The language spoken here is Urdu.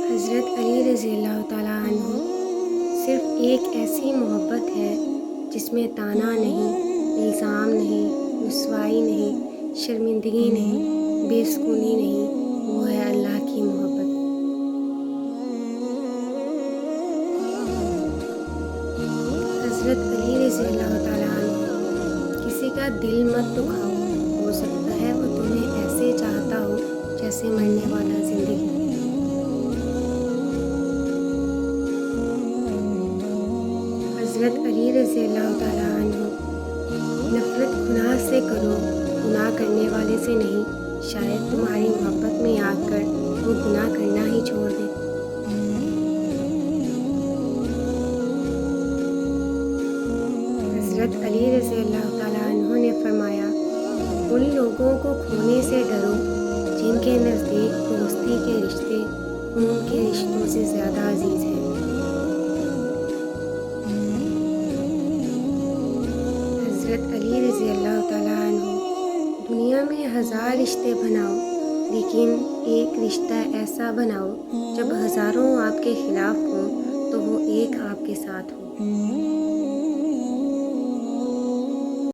حضرت علی رضی اللہ تعالیٰ عنہ صرف ایک ایسی محبت ہے جس میں طعنہ نہیں، الزام نہیں، رسوائی نہیں، شرمندگی نہیں، بے سکونی نہیں، وہ ہے اللہ کی محبت۔ حضرت علی رضی اللہ تعالیٰ عنہ کسی کا دل مت دکھاؤ، ہو سکتا ہے وہ تمہیں ایسے چاہتا ہو جیسے مرنے والا زندگی۔ حضرت علی رضی اللہ تعالیٰ عنہ نفرت گناہ سے کرو، گناہ کرنے والے سے نہیں، شاید تمہاری محبت میں آ کر وہ گناہ کرنا ہی چھوڑ دے۔ حضرت علی رضی اللہ تعالیٰ عنہ نے فرمایا، ان لوگوں کو کھونے سے ڈرو جن کے نزدیک دوستی کے رشتے خون کے رشتوں سے زیادہ عزیز ہیں۔ حضرت علی رضی اللہ تعالیٰ عنہ دنیا میں 1000 رشتے بناؤ، لیکن ایک رشتہ ایسا بناؤ جب ہزاروں آپ کے خلاف ہوں تو وہ ایک آپ کے ساتھ ہو۔